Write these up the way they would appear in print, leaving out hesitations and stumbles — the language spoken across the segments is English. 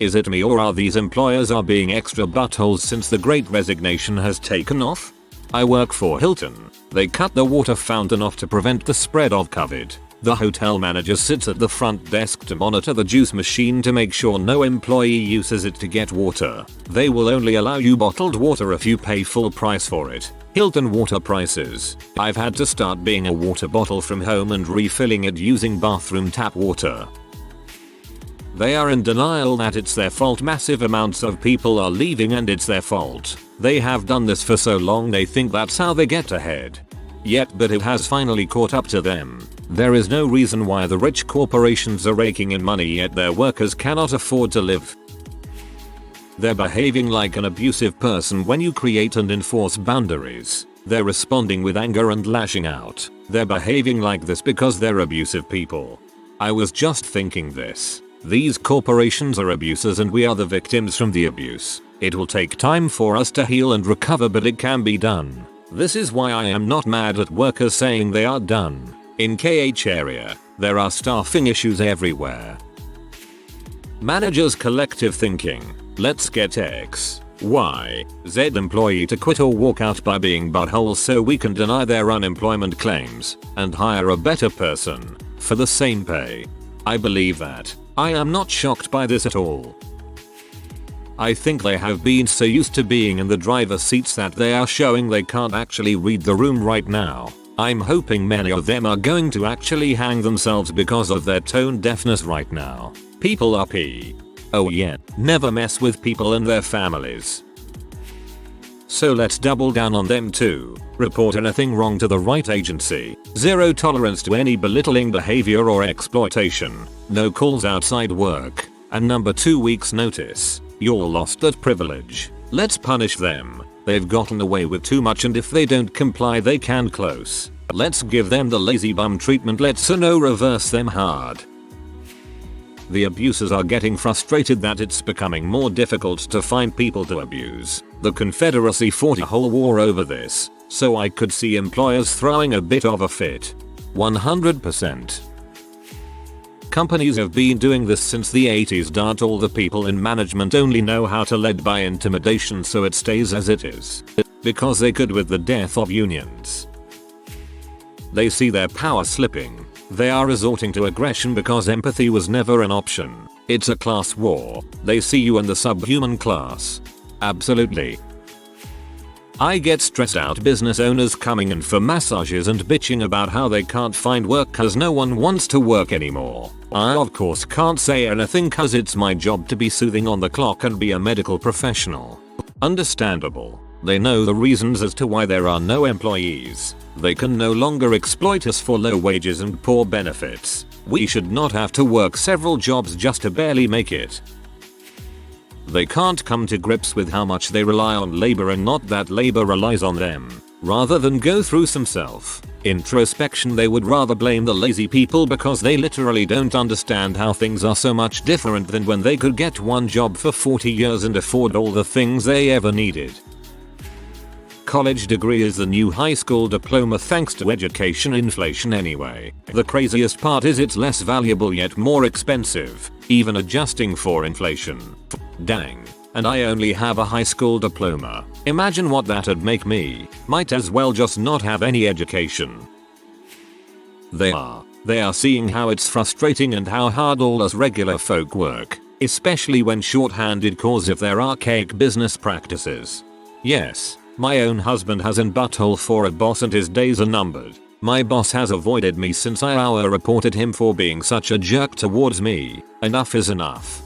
Is it me, or are these employers being extra buttholes since the Great Resignation has taken off? I work for Hilton. They cut the water fountain off to prevent the spread of COVID. The hotel manager sits at the front desk to monitor the juice machine to make sure no employee uses it to get water. They will only allow you bottled water if you pay full price for it. Hilton water prices. I've had to start buying a water bottle from home and refilling it using bathroom tap water. They are in denial that it's their fault. Massive amounts of people are leaving and it's their fault. They have done this for so long they think that's how they get ahead. But it has finally caught up to them. There is no reason why the rich corporations are raking in money yet their workers cannot afford to live. They're behaving like an abusive person when you create and enforce boundaries. They're responding with anger and lashing out. They're behaving like this because they're abusive people. I was just thinking this. These corporations are abusers and we are the victims from the abuse. It will take time for us to heal and recover, but it can be done. This is why I am not mad at workers saying they are done. In KH area, there are staffing issues everywhere. Managers' collective thinking. Let's get X, Y, Z employee to quit or walk out by being buttholes so we can deny their unemployment claims and hire a better person for the same pay. I believe that. I am not shocked by this at all. I think they have been so used to being in the driver's seats that they are showing they can't actually read the room right now. I'm hoping many of them are going to actually hang themselves because of their tone deafness right now. People are P. Oh yeah, never mess with people and their families. So let's double down on them too. Report anything wrong to the right agency. Zero tolerance to any belittling behavior or exploitation. No calls outside work. And number 2 weeks notice. You're lost that privilege. Let's punish them. They've gotten away with too much and if they don't comply they can close. Let's give them the lazy bum treatment. Let's reverse them hard. The abusers are getting frustrated that it's becoming more difficult to find people to abuse. The Confederacy fought a whole war over this, so I could see employers throwing a bit of a fit. 100%. Companies have been doing this since the 80s. All the people in management only know how to lead by intimidation so it stays as it is. Because they could with the death of unions. They see their power slipping. They are resorting to aggression because empathy was never an option. It's a class war. They see you in the subhuman class. Absolutely. I get stressed out business owners coming in for massages and bitching about how they can't find work cause no one wants to work anymore. I of course can't say anything cause it's my job to be soothing on the clock and be a medical professional. Understandable. They know the reasons as to why there are no employees. They can no longer exploit us for low wages and poor benefits. We should not have to work several jobs just to barely make it. They can't come to grips with how much they rely on labor and not that labor relies on them. Rather than go through some self-introspection, they would rather blame the lazy people because they literally don't understand how things are so much different than when they could get one job for 40 years and afford all the things they ever needed. College degree is the new high school diploma thanks to education inflation anyway. The craziest part is it's less valuable yet more expensive, even adjusting for inflation. Dang. And I only have a high school diploma. Imagine what that'd make me. Might as well just not have any education. They are seeing how it's frustrating and how hard all us regular folk work, especially when short-handed cause of their archaic business practices. Yes. My own husband has an butthole for a boss and his days are numbered. My boss has avoided me since I reported him for being such a jerk towards me. Enough is enough.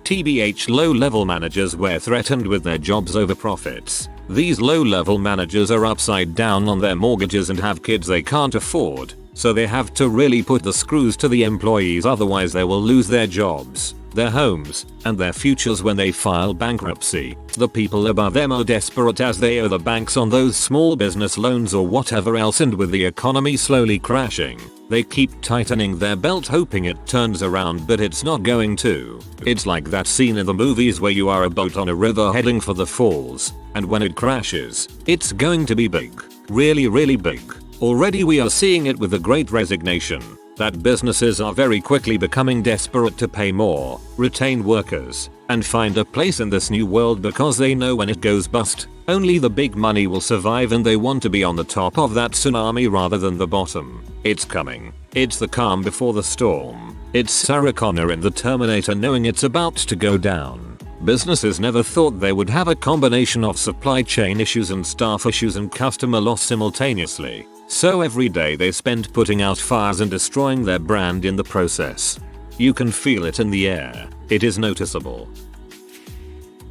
TBH, low-level managers were threatened with their jobs over profits. These low-level managers are upside down on their mortgages and have kids they can't afford, so they have to really put the screws to the employees, otherwise they will lose their jobs, their homes, and their futures when they file bankruptcy. The people above them are desperate as they owe the banks on those small business loans or whatever else, and with the economy slowly crashing, they keep tightening their belt hoping it turns around, but it's not going to. It's like that scene in the movies where you are a boat on a river heading for the falls, and when it crashes, it's going to be big. Really big. Already we are seeing it with the Great Resignation. that businesses are very quickly becoming desperate to pay more, retain workers, and find a place in this new world because they know when it goes bust, only the big money will survive and they want to be on the top of that tsunami rather than the bottom. It's coming. It's the calm before the storm. It's Sarah Connor in the Terminator knowing it's about to go down. Businesses never thought they would have a combination of supply chain issues and staff issues and customer loss simultaneously. So every day they spend putting out fires and destroying their brand in the process. You can feel it in the air. It is noticeable.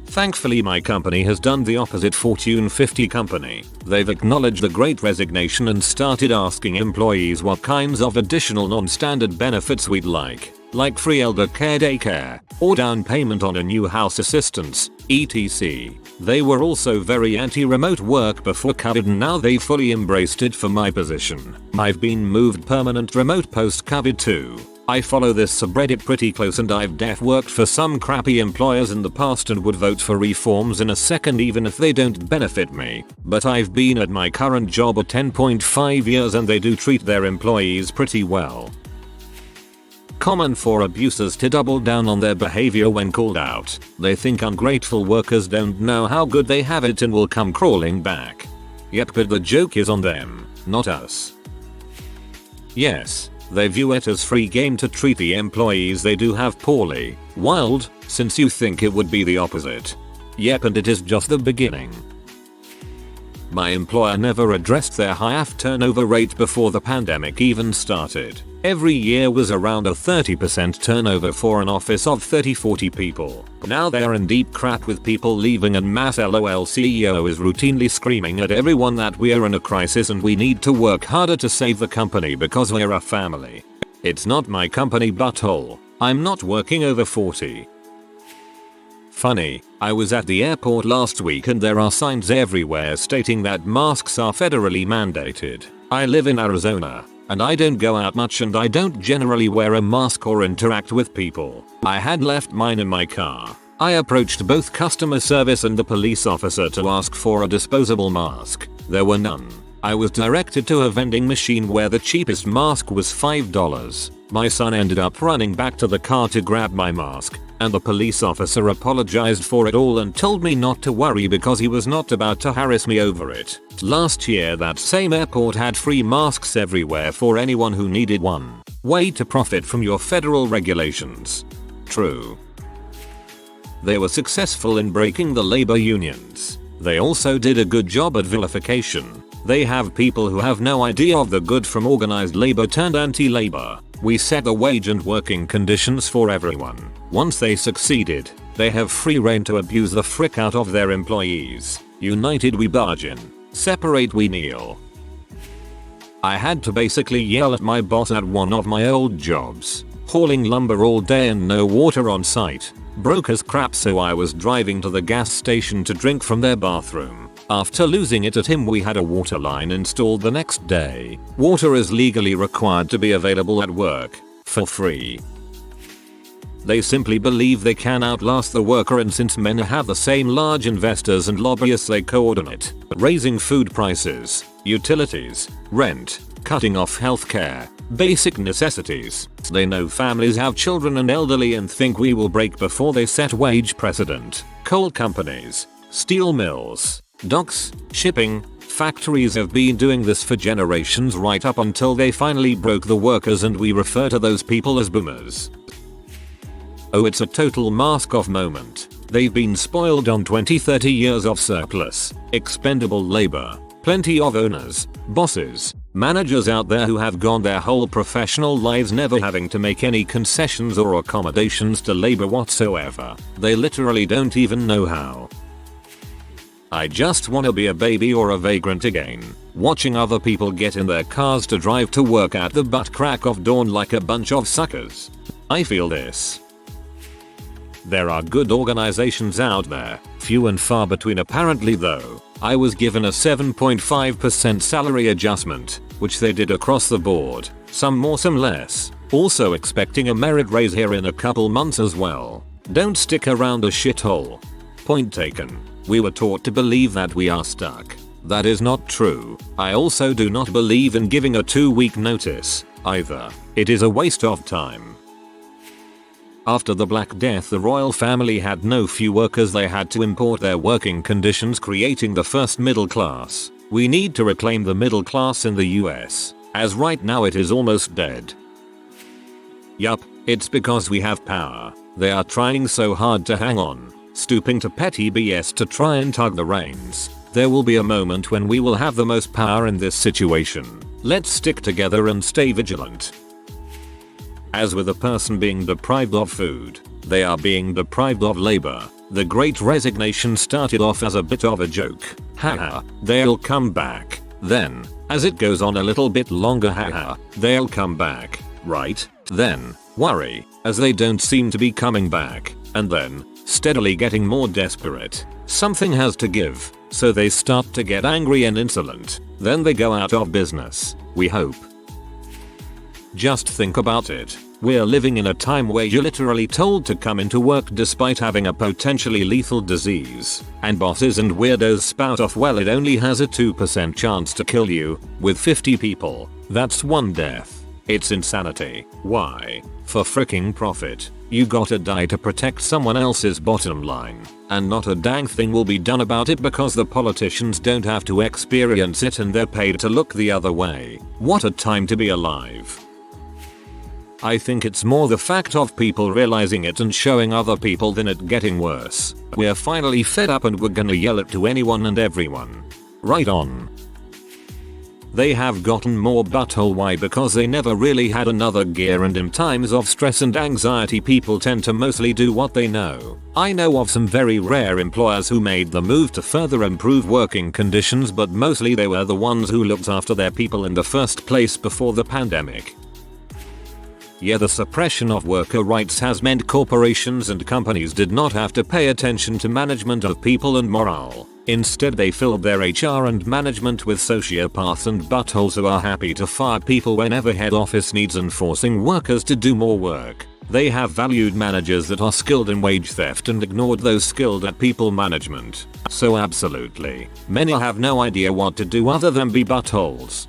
Thankfully my company has done the opposite. Fortune 50 company. They've acknowledged the Great Resignation and started asking employees what kinds of additional non-standard benefits we'd like free elder care daycare, or down payment on a new house assistance, etc. They were also very anti-remote work before COVID and now they fully embraced it for my position. I've been moved permanent remote post-COVID too. I follow this subreddit pretty close and I've worked for some crappy employers in the past and would vote for reforms in a second even if they don't benefit me. But I've been at my current job at 10.5 years and they do treat their employees pretty well. Common for abusers to double down on their behavior when called out. They think ungrateful workers don't know how good they have it and will come crawling back. Yep, but the joke is on them, not us. Yes, they view it as free game to treat the employees they do have poorly. Wild, since you think it would be the opposite. Yep, and it is just the beginning. My employer never addressed their high turnover rate before the pandemic even started. Every year was around a 30% turnover for an office of 30-40 people. Now they're in deep crap with people leaving and mass LOL. CEO is routinely screaming at everyone that we're in a crisis and we need to work harder to save the company because we're a family. It's not my company butthole. I'm not working over 40. Funny, I was at the airport last week and there are signs everywhere stating that masks are federally mandated. I live in Arizona, and I don't go out much and I don't generally wear a mask or interact with people. I had left mine in my car. I approached both customer service and the police officer to ask for a disposable mask. There were none. I was directed to a vending machine where the cheapest mask was $5. My son ended up running back to the car to grab my mask, and the police officer apologized for it all and told me not to worry because he was not about to harass me over it. Last year that same airport had free masks everywhere for anyone who needed one. Way to profit from your federal regulations. True. They were successful in breaking the labor unions. They also did a good job at vilification. They have people who have no idea of the good from organized labor turned anti-labor. We set the wage and working conditions for everyone. Once they succeeded, they have free rein to abuse the frick out of their employees. United we bargain. Separate we kneel. I had to basically yell at my boss at one of my old jobs. Hauling lumber all day and no water on site. Broke as crap, so I was driving to the gas station to drink from their bathroom. After losing it at him, we had a water line installed the next day. Water is legally required to be available at work, for free. They simply believe they can outlast the worker, and since men have the same large investors and lobbyists, they coordinate, raising food prices, utilities, rent, cutting off healthcare, basic necessities. They know families have children and elderly and think we will break before they set wage precedent. Coal companies, steel mills, docks, shipping, factories have been doing this for generations right up until they finally broke the workers, and we refer to those people as boomers. Oh, it's a total mask-off moment. They've been spoiled on 20-30 years of surplus, expendable labor. Plenty of owners, bosses, managers out there who have gone their whole professional lives never having to make any concessions or accommodations to labor whatsoever. They literally don't even know how. I just wanna be a baby or a vagrant again, watching other people get in their cars to drive to work at the butt crack of dawn like a bunch of suckers. I feel this. There are good organizations out there, few and far between apparently though. I was given a 7.5% salary adjustment, which they did across the board, some more some less, also expecting a merit raise here in a couple months as well. Don't stick around a shithole. Point taken. We were taught to believe that we are stuck. That is not true. I also do not believe in giving a 2-week notice. either. It is a waste of time. After the Black Death, the royal family had no few workers. They had to import their working conditions, creating the first middle class. We need to reclaim the middle class in the US, as right now it is almost dead. Yup, it's because we have power. They are trying so hard to hang on, stooping to petty BS to try and tug the reins. There will be a moment when we will have the most power in this situation. Let's stick together and stay vigilant. As with a person being deprived of food, they are being deprived of labor. The Great Resignation started off as a bit of a joke. Haha, they'll come back. Then, as it goes on a little bit longer, haha, they'll come back. Right? Then, worry, as they don't seem to be coming back. And then, steadily getting more desperate. Something has to give, so they start to get angry and insolent. Then they go out of business, we hope. Just think about it. We're living in a time where you're literally told to come into work despite having a potentially lethal disease. And bosses and weirdos spout off, well, it only has a 2% chance to kill you. With 50 people, that's one death. It's insanity. Why? For freaking profit. You gotta die to protect someone else's bottom line. And not a dang thing will be done about it because the politicians don't have to experience it and they're paid to look the other way. What a time to be alive. I think it's more the fact of people realizing it and showing other people than it getting worse. We're finally fed up and we're gonna yell it to anyone and everyone. Right on. They have gotten more butthole. Why? Because they never really had another gear, and in times of stress and anxiety people tend to mostly do what they know. I know of some very rare employers who made the move to further improve working conditions, but mostly they were the ones who looked after their people in the first place before the pandemic. Yeah, the suppression of worker rights has meant corporations and companies did not have to pay attention to management of people and morale. Instead, they filled their HR and management with sociopaths and buttholes who are happy to fire people whenever head office needs and forcing workers to do more work. They have valued managers that are skilled in wage theft and ignored those skilled at people management. So absolutely, many have no idea what to do other than be buttholes.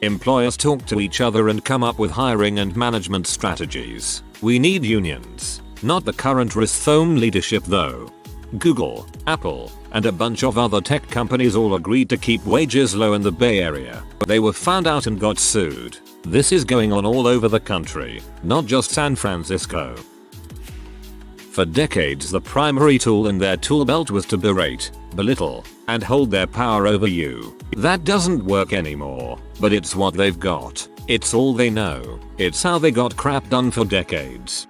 Employers talk to each other and come up with hiring and management strategies. We need unions, not the current Rhizome leadership though. Google, Apple, and a bunch of other tech companies all agreed to keep wages low in the Bay Area. They were found out and got sued. This is going on all over the country, not just San Francisco. For decades, the primary tool in their tool belt was to berate, belittle, and hold their power over you. That doesn't work anymore, but it's what they've got. It's all they know. It's how they got crap done for decades.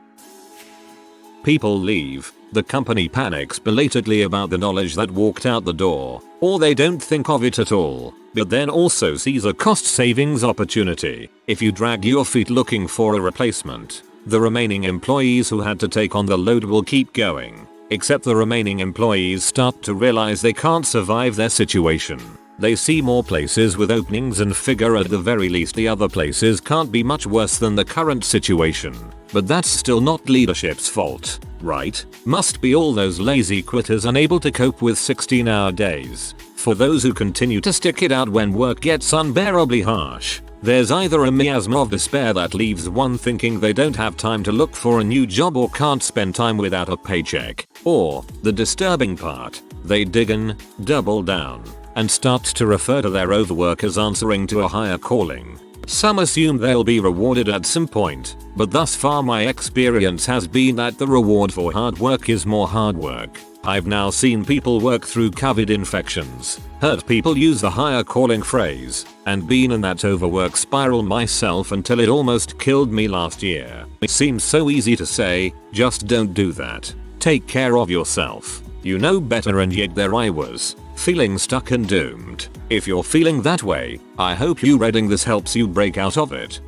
People leave. The company panics belatedly about the knowledge that walked out the door, or they don't think of it at all, but then also sees a cost savings opportunity. If you drag your feet looking for a replacement, the remaining employees who had to take on the load will keep going. Except the remaining employees start to realize they can't survive their situation. They see more places with openings and figure at the very least the other places can't be much worse than the current situation. But that's still not leadership's fault, right? Must be all those lazy quitters unable to cope with 16-hour days. For those who continue to stick it out when work gets unbearably harsh, there's either a miasma of despair that leaves one thinking they don't have time to look for a new job or can't spend time without a paycheck, or, the disturbing part, they dig in, double down, and start to refer to their overwork as answering to a higher calling. Some assume they'll be rewarded at some point, but thus far my experience has been that the reward for hard work is more hard work. I've now seen people work through COVID infections, heard people use the higher calling phrase, and been in that overwork spiral myself until it almost killed me last year. It seems so easy to say, just don't do that. Take care of yourself. You know better, and yet there I was, feeling stuck and doomed. If you're feeling that way, I hope you reading this helps you break out of it.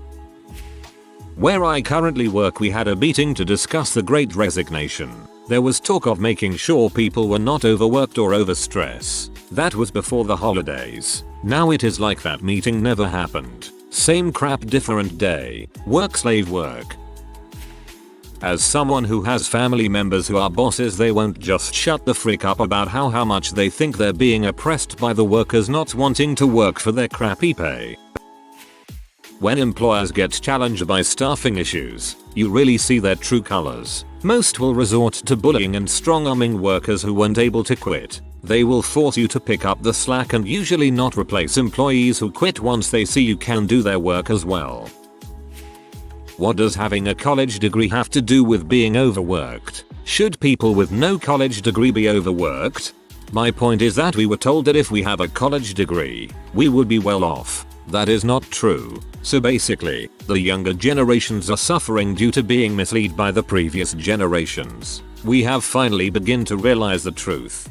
Where I currently work, we had a meeting to discuss the Great Resignation. There was talk of making sure people were not overworked or overstressed. That was before the holidays. Now it is like that meeting never happened. Same crap, different day. Work, slave work. As someone who has family members who are bosses, they won't just shut the frick up about how much they think they're being oppressed by the workers not wanting to work for their crappy pay. When employers get challenged by staffing issues, you really see their true colors. Most will resort to bullying and strong-arming workers who weren't able to quit. They will force you to pick up the slack and usually not replace employees who quit once they see you can do their work as well. What does having a college degree have to do with being overworked? Should people with no college degree be overworked? My point is that we were told that if we have a college degree, we would be well off. That is not true. So basically, the younger generations are suffering due to being misled by the previous generations. We have finally begun to realize the truth.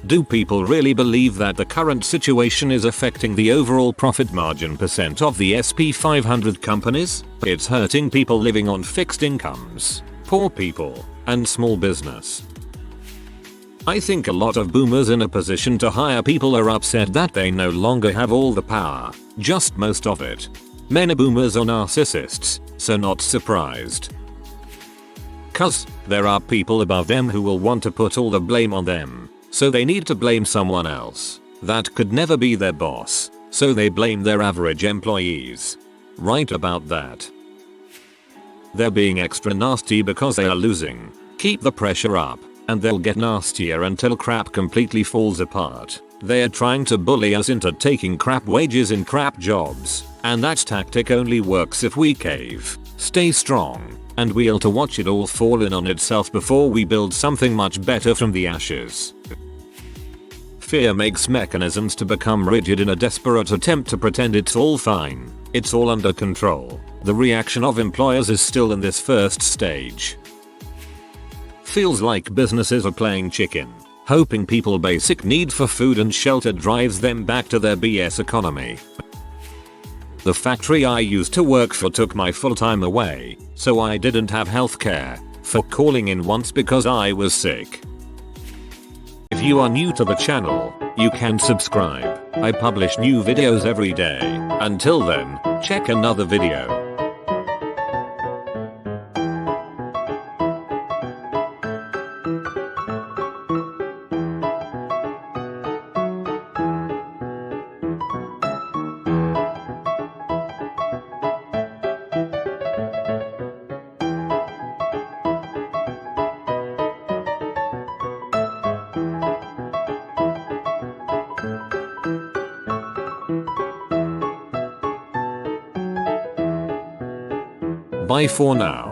Do people really believe that the current situation is affecting the overall profit margin percent of the SP 500 companies? It's hurting people living on fixed incomes, poor people, and small business. I think a lot of boomers in a position to hire people are upset that they no longer have all the power, just most of it. Many boomers are narcissists, so not surprised. Cause there are people above them who will want to put all the blame on them, so they need to blame someone else. That could never be their boss, so they blame their average employees. Right about that. They're being extra nasty because they are losing. Keep the pressure up, and they'll get nastier until crap completely falls apart. They are trying to bully us into taking crap wages in crap jobs, and that tactic only works if we cave, stay strong, and we'll to watch it all fall in on itself before we build something much better from the ashes. Fear makes mechanisms to become rigid in a desperate attempt to pretend it's all fine, it's all under control. The reaction of employers is still in this first stage. Feels like businesses are playing chicken, hoping people's basic need for food and shelter drives them back to their BS economy. The factory I used to work for took my full time away, so I didn't have healthcare for calling in once because I was sick. If you are new to the channel, you can subscribe. I publish new videos every day. Until then, check another video. Bye for now.